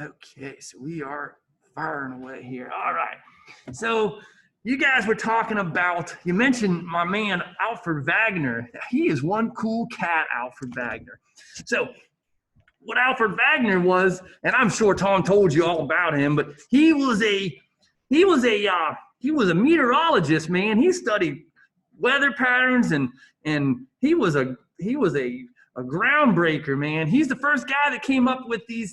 Okay, so we are firing away here. All right. So you guys were talking about, you mentioned my man Alfred Wagner. He is one cool cat, Alfred Wagner. So what Alfred Wagner was, and I'm sure Tom told you all about him, but he was a meteorologist, man. He studied weather patterns and he was a groundbreaker, man. He's the first guy that came up with the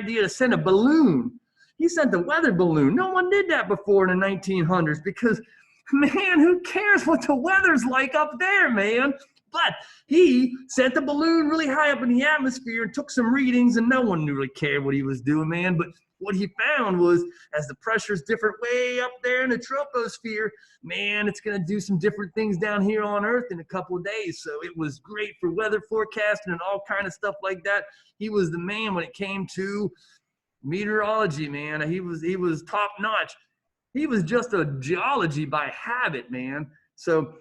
idea to send a balloon. He sent the weather balloon. No one did that before in the 1900s because, man, who cares what the weather's like up there, man? But he sent the balloon really high up in the atmosphere and took some readings, and no one really cared what he was doing, man. But what he found was, as the pressure's different way up there in the troposphere, man, it's going to do some different things down here on Earth in a couple of days. So it was great for weather forecasting and all kind of stuff like that. He was the man when it came to meteorology, man. He was top notch. He was just a geology by habit, man. So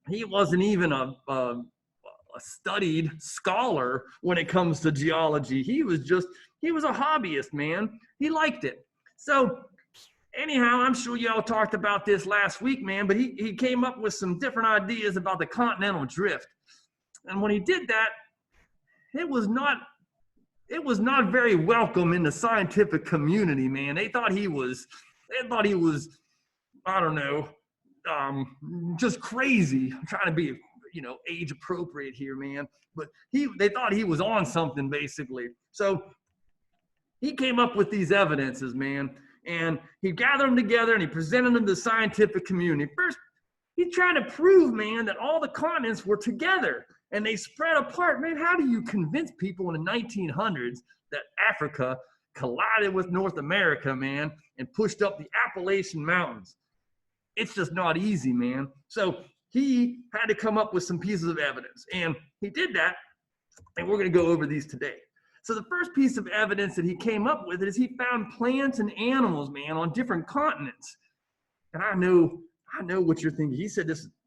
he wasn't even a studied scholar when it comes to geology. He was a hobbyist, man. He liked it. So anyhow, I'm sure y'all talked about this last week, man, but he came up with some different ideas about the continental drift. And when he did that, it was not very welcome in the scientific community, man. They thought he was, I don't know, just crazy. I'm trying to be, age appropriate here, man. But they thought he was on something, basically. So he came up with these evidences, man, and he gathered them together and he presented them to the scientific community. First, he tried to prove, man, that all the continents were together and they spread apart. Man, how do you convince people in the 1900s that Africa collided with North America, man, and pushed up the Appalachian Mountains? It's just not easy, man. So he had to come up with some pieces of evidence, and he did that, and we're going to go over these today. So the first piece of evidence that he came up with is he found plants and animals, man, on different continents. And I know what you're thinking.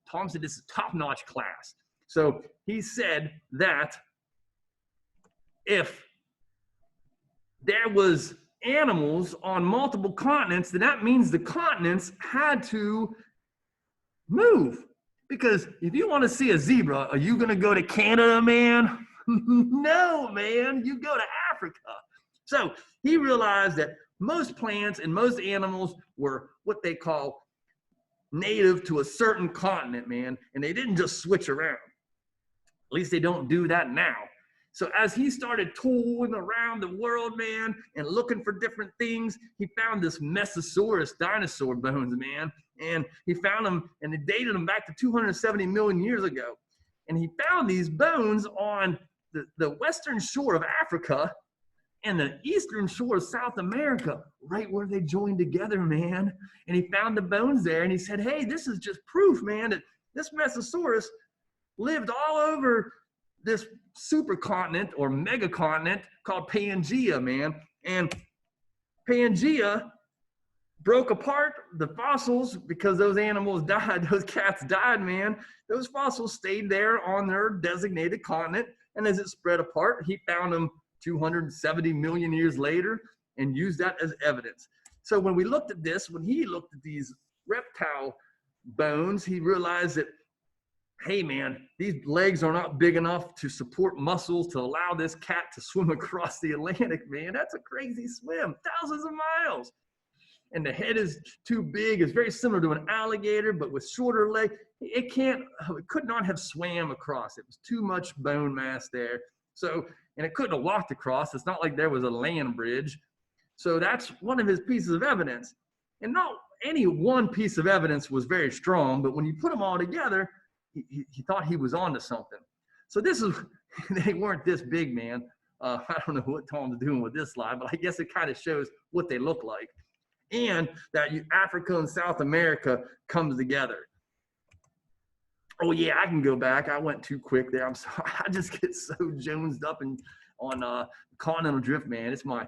Tom said this is top-notch class. So he said that if there was animals on multiple continents, then that means the continents had to move. Because if you want to see a zebra, are you going to go to Canada, man? No, man, you go to Africa. So he realized that most plants and most animals were what they call native to a certain continent, man, and they didn't just switch around. At least they don't do that now. So as he started touring around the world, man, and looking for different things, he found this Mesosaurus dinosaur bones, man. And he found them, and they dated them back to 270 million years ago. And he found these bones on the western shore of Africa and the eastern shore of South America, right where they joined together, man. And he found the bones there, and he said, hey, this is just proof, man, that this Mesosaurus lived all over this supercontinent or megacontinent called Pangea, man. And Pangea broke apart. The fossils, because those animals died, those cats died, man. Those fossils stayed there on their designated continent. And as it spread apart, he found them 270 million years later and used that as evidence. So when we looked at this, when he looked at these reptile bones, he realized that, hey, man, these legs are not big enough to support muscles to allow this cat to swim across the Atlantic, man. That's a crazy swim, thousands of miles. And the head is too big. It's very similar to an alligator, but with shorter legs. It could not have swam across. It was too much bone mass there. So, and it couldn't have walked across. It's not like there was a land bridge. So that's one of his pieces of evidence. And not any one piece of evidence was very strong, but when you put them all together, he thought he was onto something. So they weren't this big, man. I don't know what Tom's doing with this slide, but I guess it kind of shows what they look like. And that Africa and South America comes together. Oh yeah, I can go back. I went too quick there. I'm sorry. I just get so jonesed up on continental drift, man. It's my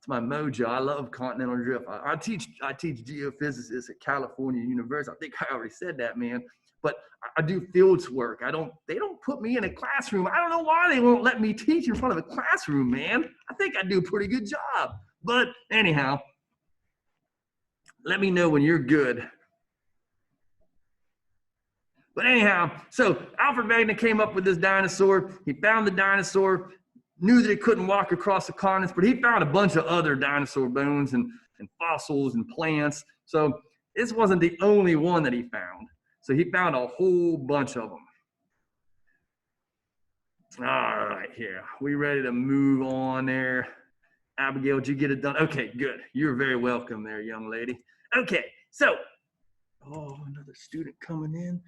mojo. I love continental drift. I teach geophysicists at California University. I think I already said that, man. but I do fields work. They don't put me in a classroom. I don't know why they won't let me teach in front of a classroom, man. I think I do a pretty good job. But anyhow, let me know when you're good. But anyhow, so Alfred Wegener came up with this dinosaur. He found the dinosaur, knew that it couldn't walk across the continents, but he found a bunch of other dinosaur bones and fossils and plants. So this wasn't the only one that he found. So he found a whole bunch of them. All right, here. We ready to move on there? Abigail, did you get it done? Okay, good. You're very welcome there, young lady. Okay, so, oh, another student coming in.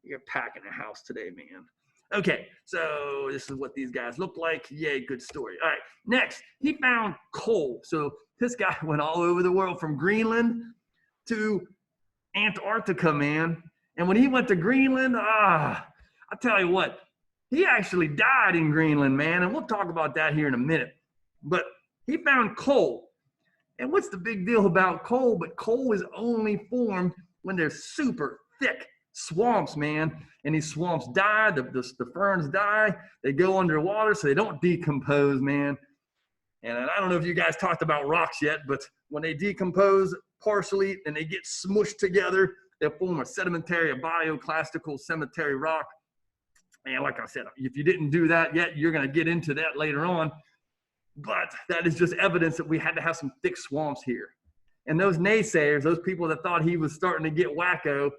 You're packing a house today, man. Okay, so this is what these guys look like. Yay, good story. All right, next, he found coal. So this guy went all over the world from Greenland to Antarctica, man. And when he went to Greenland, I'll tell you what, he actually died in Greenland, man. And we'll talk about that here in a minute. But he found coal. And what's the big deal about coal? But coal is only formed when there's super thick swamps, man. And these swamps die, the ferns die, they go underwater so they don't decompose, man. And I don't know if you guys talked about rocks yet, but when they decompose partially and they get smushed together, they form a sedimentary, a bioclastical cemetery rock. And like I said, if you didn't do that yet, you're going to get into that later on. But that is just evidence that we had to have some thick swamps here. And those naysayers, those people that thought he was starting to get wacko,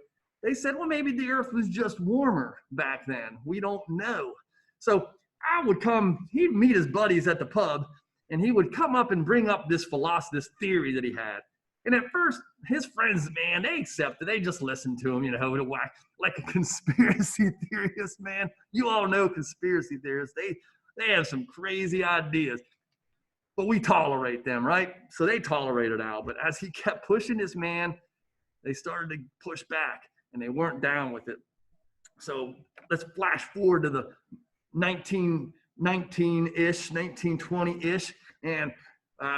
they said, well, maybe the earth was just warmer back then. We don't know. So I would come, he'd meet his buddies at the pub, and he would come up and bring up this philosophy, this theory that he had. And at first, his friends, man, they accepted. They just listened to him, you know, like a conspiracy theorist, man. You all know conspiracy theorists. They have some crazy ideas. But we tolerate them, right? So they tolerated Al. But as he kept pushing this, man, they started to push back, and they weren't down with it. So let's flash forward to the 1919-ish, 1920-ish, and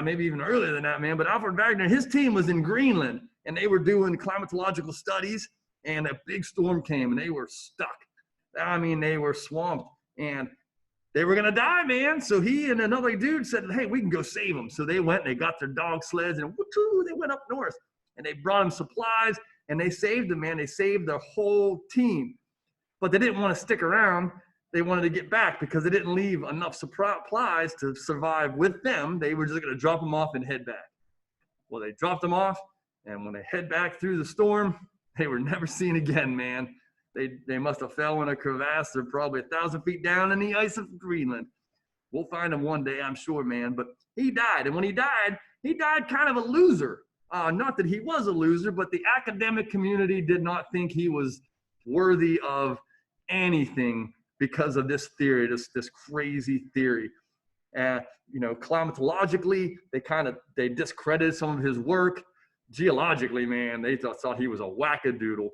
maybe even earlier than that, man. But Alfred Wegener, his team was in Greenland, and they were doing climatological studies, and a big storm came, and they were stuck. I mean, they were swamped, and they were going to die, man. So he and another dude said, hey, we can go save them. So they went and they got their dog sleds and they went up north and they brought them supplies and they saved them, man. They saved their whole team. But they didn't want to stick around. They wanted to get back because they didn't leave enough supplies to survive with them. They were just going to drop them off and head back. Well, they dropped them off. And when they head back through the storm, they were never seen again, man. They must have fell in a crevasse. They're probably 1,000 feet down in the ice of Greenland. We'll find him one day, I'm sure, man. But he died. And when he died kind of a loser. Not that he was a loser, but the academic community did not think he was worthy of anything because of this theory, this crazy theory. You know, climatologically, they discredited some of his work. Geologically, man, they thought he was a wackadoodle.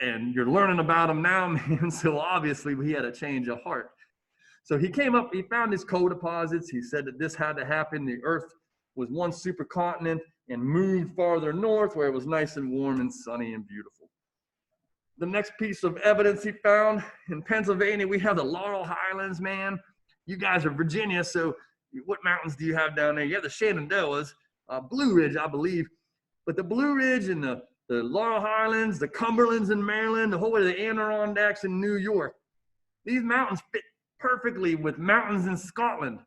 And you're learning about him now, man. So obviously he had a change of heart. So he came up, he found his coal deposits. He said that this had to happen. The earth was one supercontinent and moved farther north where it was nice and warm and sunny and beautiful. The next piece of evidence he found in Pennsylvania, we have the Laurel Highlands, man. You guys are Virginia, so what mountains do you have down there? You have the Shenandoahs, Blue Ridge, I believe. But the Blue Ridge and the Laurel Highlands, the Cumberlands in Maryland, the whole way to the Adirondacks in New York. These mountains fit perfectly with mountains in Scotland.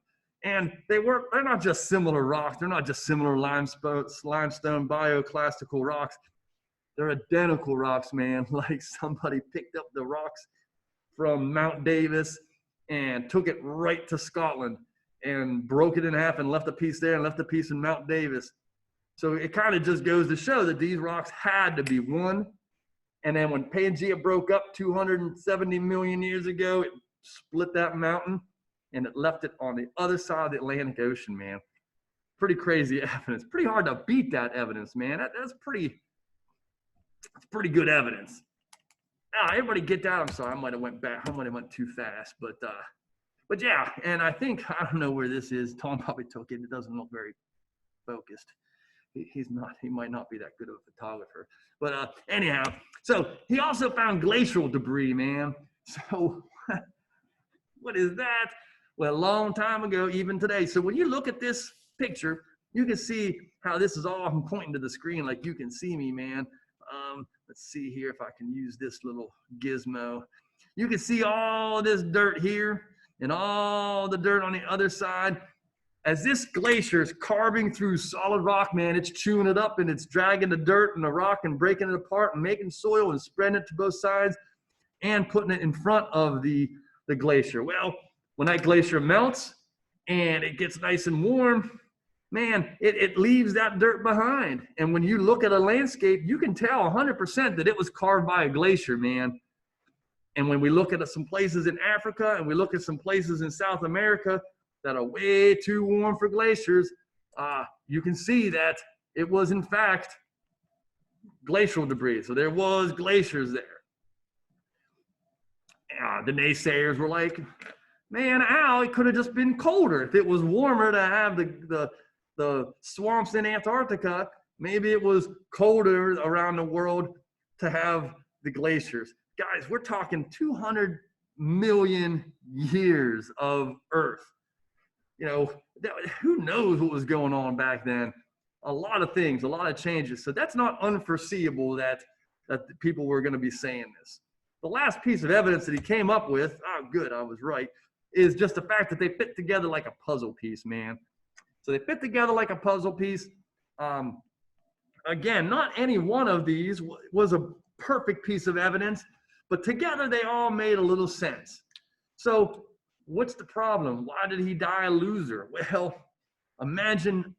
And they're not just similar rocks. They're not just similar limestone bioclastical rocks. They're identical rocks, man. Like somebody picked up the rocks from Mount Davis and took it right to Scotland and broke it in half and left a piece there and left a piece in Mount Davis. So it kind of just goes to show that these rocks had to be one. And then when Pangea broke up 270 million years ago, it split that mountain and it left it on the other side of the Atlantic Ocean, man. Pretty crazy evidence. Pretty hard to beat that evidence, man. That's pretty good evidence. Everybody get that. I'm sorry, I might have went too fast, but yeah. And I don't know where this is. Tom probably took it. It doesn't look very focused. he might not be that good of a photographer. But anyhow, so he also found glacial debris, man. So what is that? Well, a long time ago, even today. So when you look at this picture, you can see how this is all, I'm pointing to the screen like you can see me, man. Let's see here if I can use this little gizmo. You can see all this dirt here and all the dirt on the other side. As this glacier is carving through solid rock, man, it's chewing it up and it's dragging the dirt and the rock and breaking it apart and making soil and spreading it to both sides and putting it in front of the glacier. Well, when that glacier melts and it gets nice and warm, man, it leaves that dirt behind. And when you look at a landscape, you can tell 100% that it was carved by a glacier, man. And when we look at some places in Africa and we look at some places in South America that are way too warm for glaciers, you can see that it was in fact glacial debris. So there was glaciers there. The naysayers were like, man, Al, it could have just been colder. If it was warmer to have the swamps in Antarctica, maybe it was colder around the world to have the glaciers. Guys, we're talking 200 million years of Earth. You know, who knows what was going on back then? A lot of things, a lot of changes. So that's not unforeseeable that people were going to be saying this. The last piece of evidence that he came up with, oh, good, I was right, is just the fact that they fit together like a puzzle piece, man. So they fit together like a puzzle piece. Again, not any one of these was a perfect piece of evidence, but together they all made a little sense. So what's the problem? Why did he die a loser? Well, imagine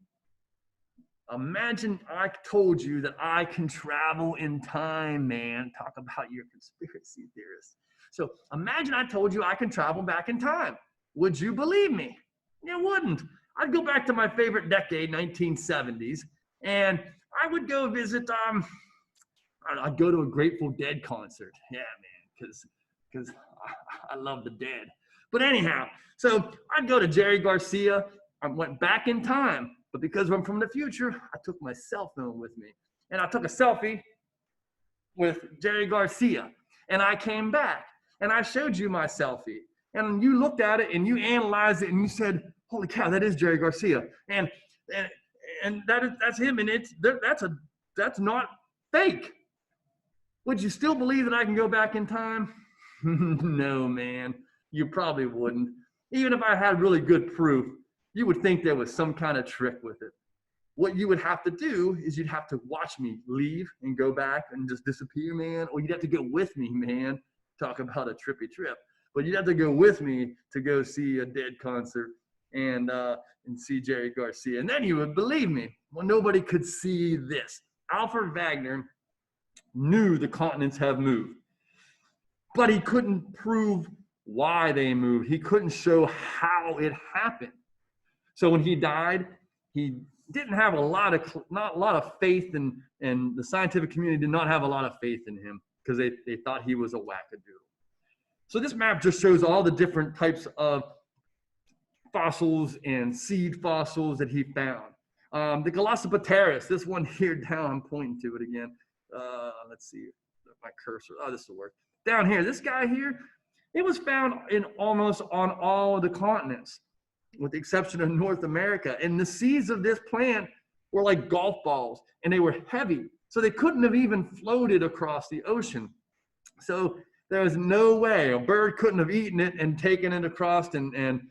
I told you that I can travel in time, man. Talk about your conspiracy theorists. So imagine I told you I can travel back in time. Would you believe me? You wouldn't. I'd go back to my favorite decade, 1970s, and I would go visit, I'd go to a Grateful Dead concert. Yeah, man, because I love the Dead. But anyhow, so I'd go to Jerry Garcia. I went back in time. But because I'm from the future, I took my cell phone with me. And I took a selfie with Jerry Garcia. And I came back. And I showed you my selfie. And you looked at it and you analyzed it and you said, holy cow, that is Jerry Garcia. And that's him. And that's not fake. Would you still believe that I can go back in time? No, man. You probably wouldn't. Even if I had really good proof, you would think there was some kind of trick with it. What you would have to do is you'd have to watch me leave and go back and just disappear, man. Or you'd have to go with me, man. Talk about a trippy trip. But you'd have to go with me to go see a Dead concert and see Jerry Garcia. And then you would believe me. Well, nobody could see this. Alfred Wegener knew the continents have moved. But he couldn't prove why they moved. He couldn't show how it happened. So when he died, he didn't have not a lot of faith and the scientific community did not have a lot of faith in him because they thought he was a wackadoodle. So this map just shows all the different types of fossils and seed fossils that he found. The Velociraptorus, this one here down, I'm pointing to it again. Let's see, my cursor, oh, this will work. Down here, this guy here, it was found in almost on all of the continents, with the exception of North America. And the seeds of this plant were like golf balls and they were heavy. So they couldn't have even floated across the ocean. So there was no way a bird couldn't have eaten it and taken it across and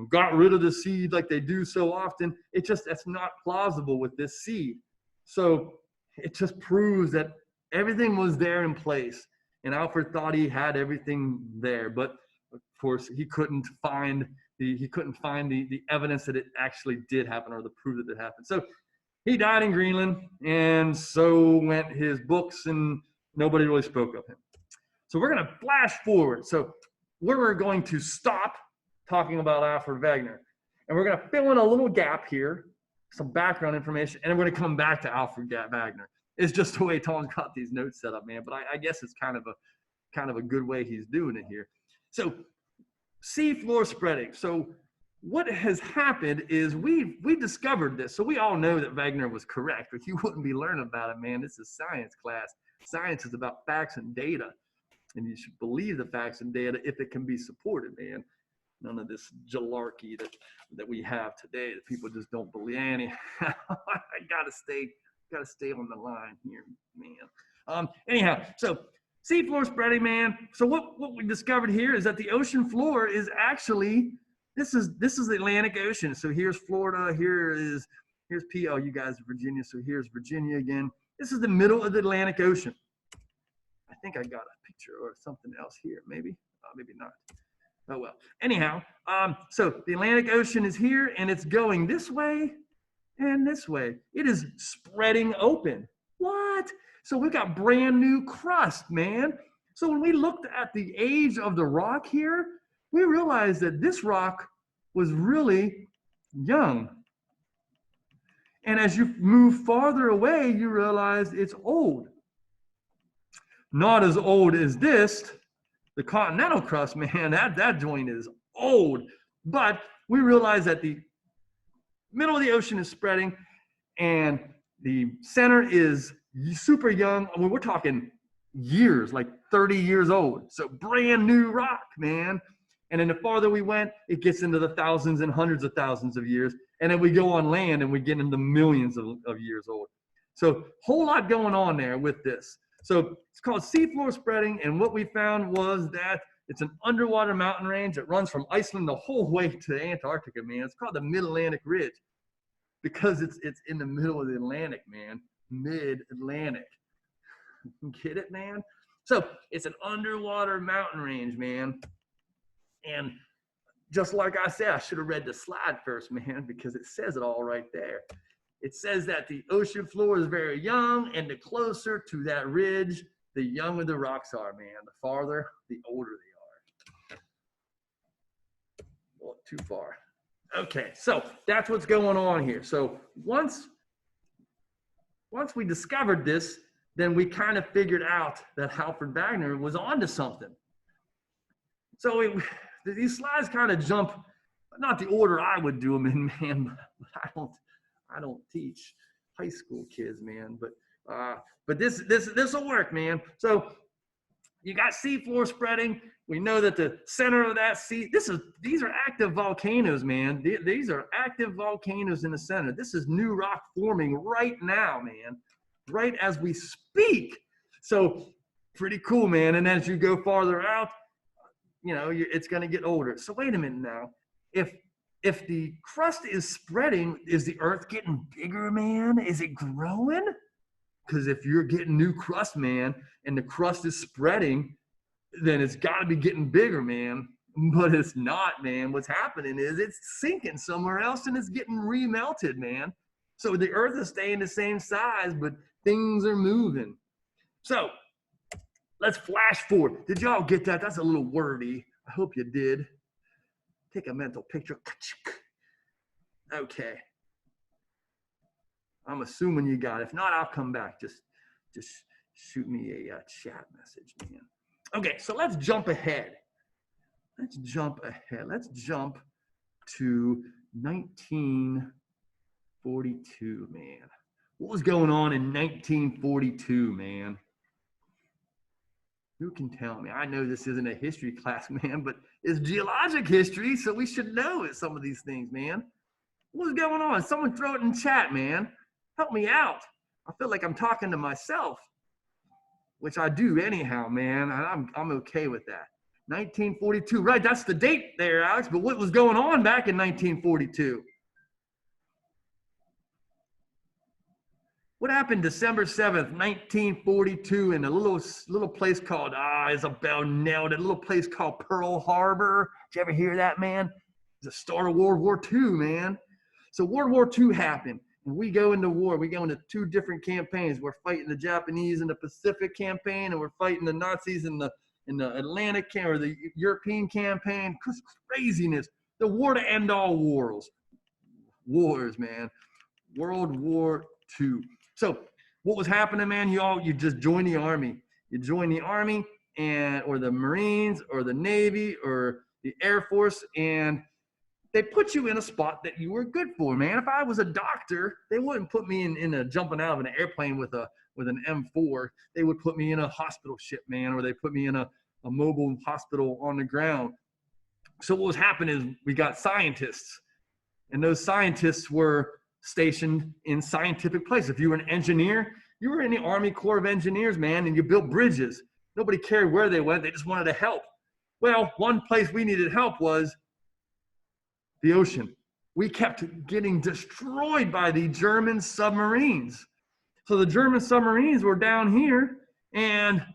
got rid of the seed like they do so often. That's not plausible with this seed. So it just proves that everything was there in place. And Alfred thought he had everything there, but of course he couldn't find the evidence that it actually did happen or the proof that it happened. So he died in Greenland, and so went his books, and nobody really spoke of him. So we're going to flash forward. So we're going to stop talking about Alfred Wegener, and we're going to fill in a little gap here, some background information, and then we're going to come back to Alfred Wegener. It's just the way Tom's got these notes set up, man. But I guess it's kind of a good way he's doing it here. So sea floor spreading. So what has happened is we discovered this. So we all know that Wagner was correct, but you wouldn't be learning about it, man. This is science class. Science is about facts and data, and you should believe the facts and data if it can be supported, man. None of this jalarkey that we have today that people just don't believe. Anyhow, I gotta stay on the line here, man. Anyhow, so seafloor spreading, man. So what we discovered here is that the ocean floor is actually this is the Atlantic Ocean. So here's Florida. Here's PL. You guys are Virginia. So here's Virginia again. This is the middle of the Atlantic Ocean. I think I got a picture or something else here. Maybe maybe not. Oh, well. Anyhow, so the Atlantic Ocean is here, and it's going this way and this way. It is spreading open. What? So we got brand new crust, man. So when we looked at the age of the rock here, we realized that this rock was really young. And as you move farther away, you realize it's old. Not as old as this. The continental crust, man, that joint is old. But we realize that the middle of the ocean is spreading and the center is super young. I mean, we're talking years, like 30 years old. So brand new rock, man. And then the farther we went, it gets into the thousands and hundreds of thousands of years. And then we go on land and we get into millions of years old. So whole lot going on there with this. So it's called seafloor spreading, and what we found was that it's an underwater mountain range that runs from Iceland the whole way to Antarctica, man. It's called the Mid-Atlantic Ridge because it's in the middle of the Atlantic, man. Mid-Atlantic. Get it, man? So it's an underwater mountain range, man. And just like I said, I should have read the slide first, man, because it says it all right there. It says that the ocean floor is very young, and the closer to that ridge, the younger the rocks are, man. The farther, the older they are. Well, too far. Okay, so that's what's going on here. So once we discovered this, then we kind of figured out that Alfred Wagner was onto something. So these slides kind of jump, not the order I would do them in, man, but I don't teach high school kids, man, but this will work, man. So you got seafloor spreading. We know that the center of that sea, these are active volcanoes, man. These are active volcanoes in the center. This is new rock forming right now, man, right as we speak. So pretty cool, man. And as you go farther out, you know, it's going to get older. So wait a minute now. If the crust is spreading, is the earth getting bigger, man? Is it growing? Because if you're getting new crust, man, and the crust is spreading, then it's got to be getting bigger, man. But it's not, man. What's happening is it's sinking somewhere else and it's getting remelted, man. So the earth is staying the same size, but things are moving. So let's flash forward. Did y'all get that? That's a little wordy. I hope you did. Take a mental picture. Okay. I'm assuming you got it. If not, I'll come back. Just shoot me a chat message, man. Okay, so let's jump ahead. Let's jump to 1942, man. What was going on in 1942, man? Who can tell me? I know this isn't a history class, man, but it's geologic history, so we should know some of these things, man. What's going on? Someone throw it in chat, man. Help me out. I feel like I'm talking to myself, which I do anyhow, man. I'm okay with that. 1942, right? That's the date there, Alex. But what was going on back in 1942? What happened December 7th, 1942 in a little place called, Isabel nailed it, a little place called Pearl Harbor. Did you ever hear that, man? It's the start of World War II, man. So World War II happened, and we go into war. We go into two different campaigns. We're fighting the Japanese in the Pacific campaign, and we're fighting the Nazis in the Atlantic or the European campaign. Craziness. The war to end all wars, man. World War II. So what was happening, man? You just joined the Army. You join the Army or the Marines or the Navy or the Air Force, and they put you in a spot that you were good for, man. If I was a doctor, they wouldn't put me in a jumping out of an airplane with an M4. They would put me in a hospital ship, man, or they put me in a mobile hospital on the ground. So what was happening is we got scientists, and those scientists were stationed in scientific places. If you were an engineer, you were in the Army Corps of Engineers, man, and you built bridges. Nobody cared where they went. They just wanted to help. Well, one place we needed help was the ocean. We kept getting destroyed by the German submarines. So the German submarines were down here, and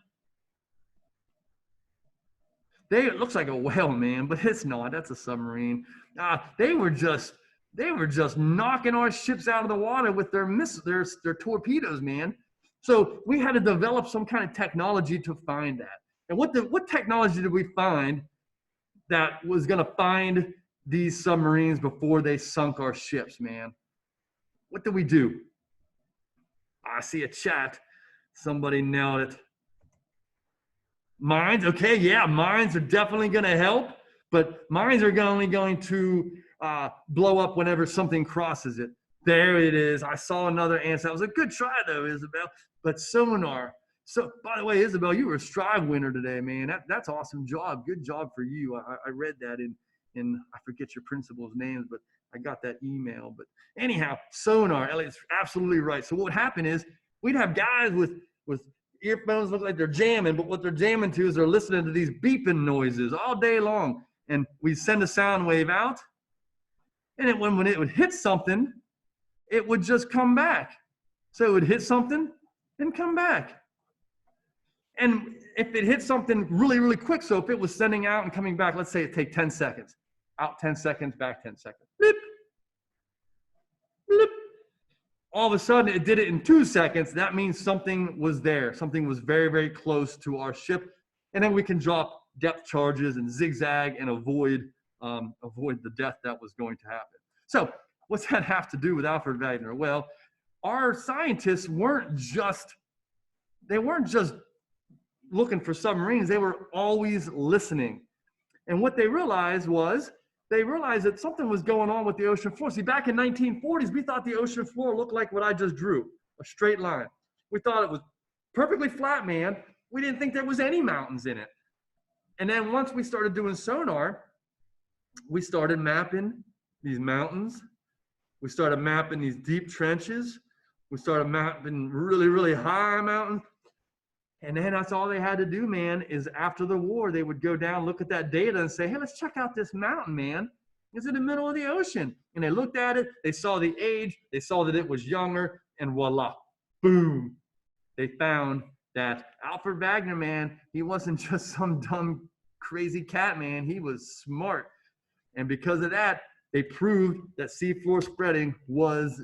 it looks like a whale, man, but it's not. That's a submarine. They were just knocking our ships out of the water with their missiles, their torpedoes, man. So we had to develop some kind of technology to find that. And what technology did we find that was going to find these submarines before they sunk our ships, man? What did we do? I see a chat. Somebody nailed it. Mines, okay, yeah, mines are definitely going to help, but mines are only going to blow up whenever something crosses it. There it is. I saw another answer. That was a good try, though, Isabel. But sonar. So, by the way, Isabel, you were a Strive winner today, man. That's awesome job. Good job for you. I read that in I forget your principal's names, but I got that email. But anyhow, sonar. Elliot's absolutely right. So what would happen is we'd have guys with earphones look like they're jamming, but what they're jamming to is they're listening to these beeping noises all day long. And we send a sound wave out, and when it would hit something, it would just come back. So it would hit something and come back. And if it hit something really, really quick, so if it was sending out and coming back, let's say it take 10 seconds. Out 10 seconds, back 10 seconds. Blip, blip. All of a sudden, it did it in 2 seconds. That means something was there. Something was very, very close to our ship. And then we can drop depth charges and zigzag and avoid the death that was going to happen. So what's that have to do with Alfred Wagner? Well, our scientists weren't just looking for submarines. They were always listening. And what they realized that something was going on with the ocean floor. See, back in 1940s, we thought the ocean floor looked like what I just drew, a straight line. We thought it was perfectly flat, man. We didn't think there was any mountains in it. And then once we started doing sonar, we started mapping these mountains. We started mapping these deep trenches. We started mapping really, really high mountains. And then that's all they had to do, man, is after the war, they would go down, look at that data and say, hey, let's check out this mountain, man. It's in the middle of the ocean. And they looked at it, they saw the age, they saw that it was younger, and voila, boom. They found that Alfred Wagner, man, he wasn't just some dumb, crazy cat, man. He was smart. And because of that, they proved that seafloor spreading was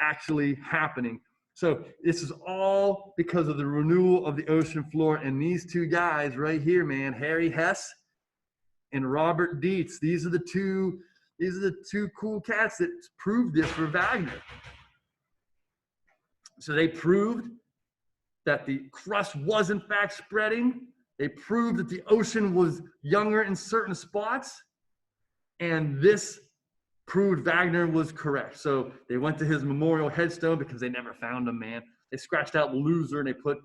actually happening. So this is all because of the renewal of the ocean floor. And these two guys right here, man, Harry Hess and Robert Dietz, these are the two cool cats that proved this for Wagner. So they proved that the crust was in fact spreading. They proved that the ocean was younger in certain spots. And this proved Wagner was correct. So they went to his memorial headstone because they never found him, man. They scratched out loser and they put,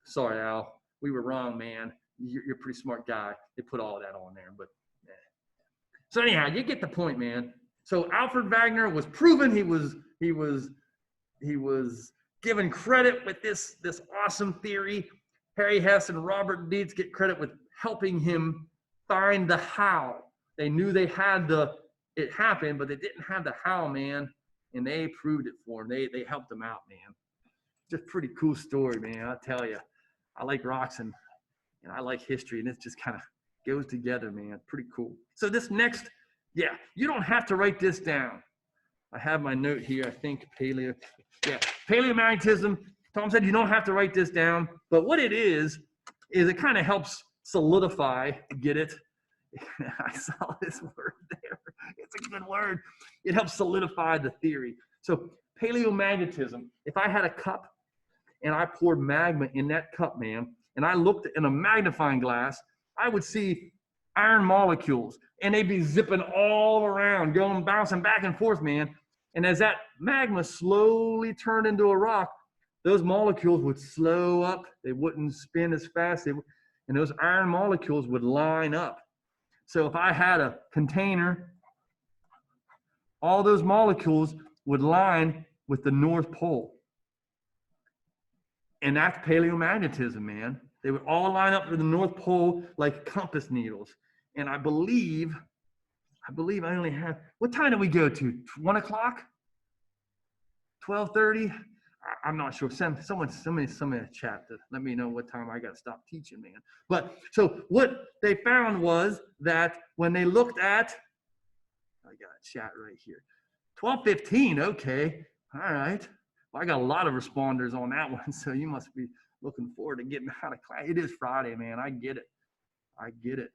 sorry, Al, we were wrong, man. You're a pretty smart guy. They put all of that on there, but yeah. So anyhow, you get the point, man. So Alfred Wagner was proven. He was given credit with this awesome theory. Harry Hess and Robert Dietz get credit with helping him find the how. They knew they had it happened, but they didn't have the how, man, and they proved it for him. They helped him out, man. Just pretty cool story, man. I tell you, I like rocks and I like history, and it just kind of goes together, man. Pretty cool. So this next, yeah, you don't have to write this down. I have my note here. I think paleomagnetism. Tom said you don't have to write this down, but what it is it kind of helps solidify. Get it? I saw this word there. It's a good word. It helps solidify the theory. So paleomagnetism, if I had a cup and I poured magma in that cup, man, and I looked in a magnifying glass, I would see iron molecules, and they'd be zipping all around, going bouncing back and forth, man. And as that magma slowly turned into a rock, those molecules would slow up. They wouldn't spin as fast. And those iron molecules would line up. So if I had a container, all those molecules would line with the North Pole. And that's paleomagnetism, man. They would all line up to the North Pole like compass needles. And I believe I only have, what time did we go to? 1 o'clock? 12:30? I'm not sure. Somebody chat to let me know what time I got to stop teaching, man. But so what they found was that when they looked at, I got a chat right here, 12:15. Okay, all right. Well, I got a lot of responders on that one, so you must be looking forward to getting out of class. It is Friday, man. I get it.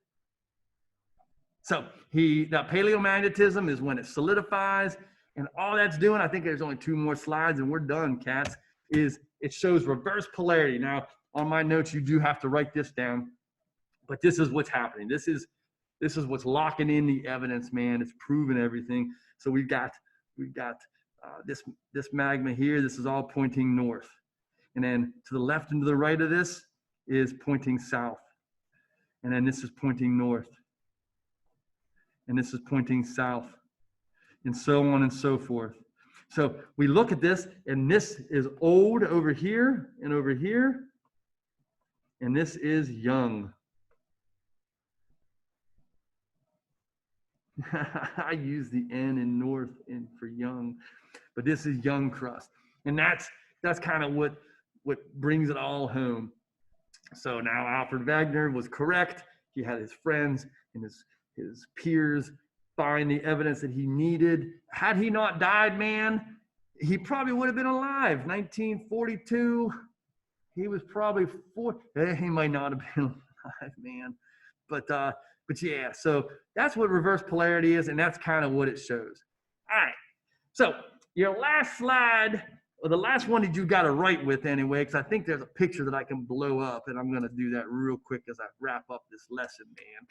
So that paleomagnetism is when it solidifies, and all that's doing, I think there's only 2 more slides and we're done, cats, is it shows reverse polarity. Now, on my notes, you do have to write this down, but this is what's happening. This is what's locking in the evidence, man. It's proving everything. So we've got this magma here. This is all pointing north. And then to the left and to the right of this is pointing south. And then this is pointing north. And this is pointing south. And so on and so forth. So we look at this, and this is old over here and over here. And this is young. I use the N in north and for young, but this is young crust. And that's kind of what brings it all home. So now Alfred Wegener was correct. He had his friends and his peers find the evidence that he needed. Had he not died, man, he probably would have been alive. 1942, he was probably 4. He might not have been alive, man. But yeah, so that's what reverse polarity is, and that's kind of what it shows. All right, so your last slide, or the last one that you got to write with anyway, because I think there's a picture that I can blow up, and I'm going to do that real quick as I wrap up this lesson, man,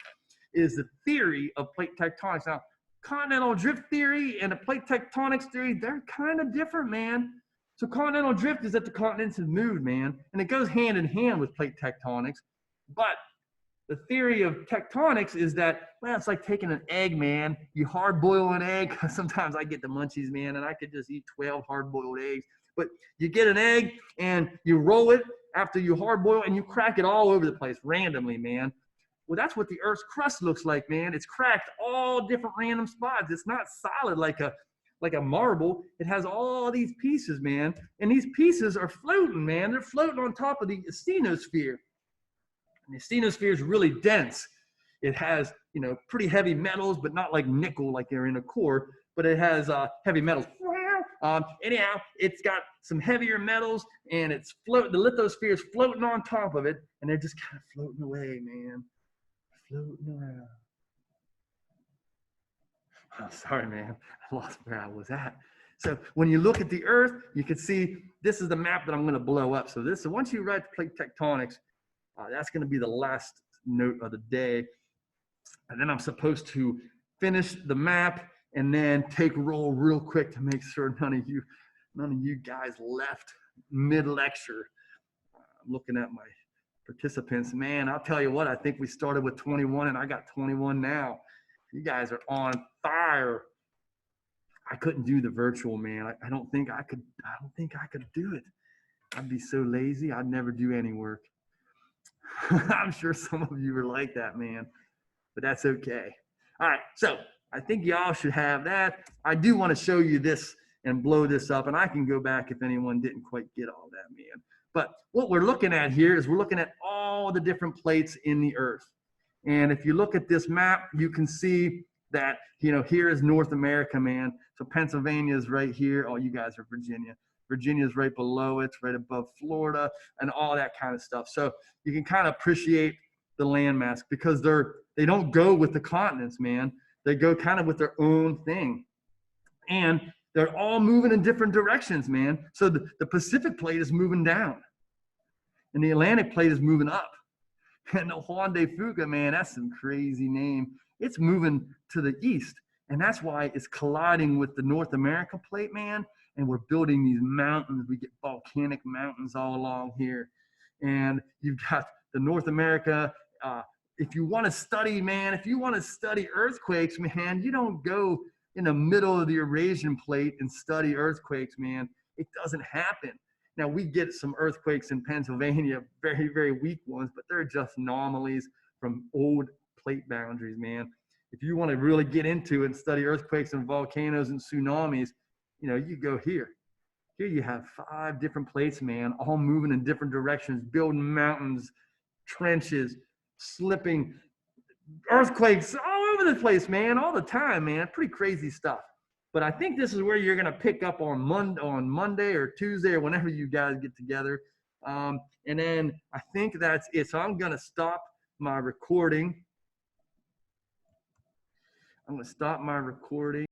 is the theory of plate tectonics. Now, continental drift theory and the plate tectonics theory, they're kind of different, man. So continental drift is that the continents have moved, man, and it goes hand in hand with plate tectonics. But the theory of tectonics is that, well, it's like taking an egg, man. You hard boil an egg. Sometimes I get the munchies, man, and I could just eat 12 hard boiled eggs. But you get an egg and you roll it after you hard boil, and you crack it all over the place randomly, man. Well, that's what the Earth's crust looks like, man. It's cracked all different random spots. It's not solid like a marble. It has all these pieces, man. And these pieces are floating, man. They're floating on top of the asthenosphere. And the asthenosphere is really dense. It has, pretty heavy metals, but not like nickel, like they're in a core, but it has heavy metals. Anyhow, it's got some heavier metals, and it's the lithosphere is floating on top of it, and they're just kind of floating away, man. Floating around. Oh, sorry, man. I lost where I was at. So when you look at the Earth, you can see this is the map that I'm going to blow up. So once you write plate tectonics, that's going to be the last note of the day. And then I'm supposed to finish the map and then take roll real quick to make sure none of you guys left mid-lecture. I'm looking at my participants. Man, I'll tell you what, I think we started with 21 and I got 21 now. You guys are on fire. I couldn't do the virtual, man. I don't think I could do it. I'd be so lazy. I'd never do any work. I'm sure some of you are like that, man, but that's okay. All right, so I think y'all should have that. I do want to show you this and blow this up, and I can go back if anyone didn't quite get all that, man. But what we're looking at here is we're looking at all the different plates in the Earth. And if you look at this map, you can see that, here is North America, man. So Pennsylvania is right here. Oh, you guys are Virginia. Virginia is right below it, right above Florida, and all that kind of stuff. So you can kind of appreciate the landmass because they don't go with the continents, man. They go kind of with their own thing. And they're all moving in different directions, man. So the Pacific plate is moving down, and the Atlantic plate is moving up. And the Juan de Fuca, man, that's some crazy name. It's moving to the east. And that's why it's colliding with the North America plate, man. And we're building these mountains. We get volcanic mountains all along here. And you've got the North America. If you want to study, man, if you want to study earthquakes, man, you don't go in the middle of the Eurasian plate and study earthquakes, man. It doesn't happen. Now, we get some earthquakes in Pennsylvania, very, very weak ones, but they're just anomalies from old plate boundaries, man. If you want to really get into it and study earthquakes and volcanoes and tsunamis, you go here. Here you have 5 different plates, man, all moving in different directions, building mountains, trenches, slipping, earthquakes all over the place, man, all the time, man. Pretty crazy stuff. But I think this is where you're going to pick up on Monday or Tuesday or whenever you guys get together. And then I think that's it. So I'm going to stop my recording. I'm going to stop my recording.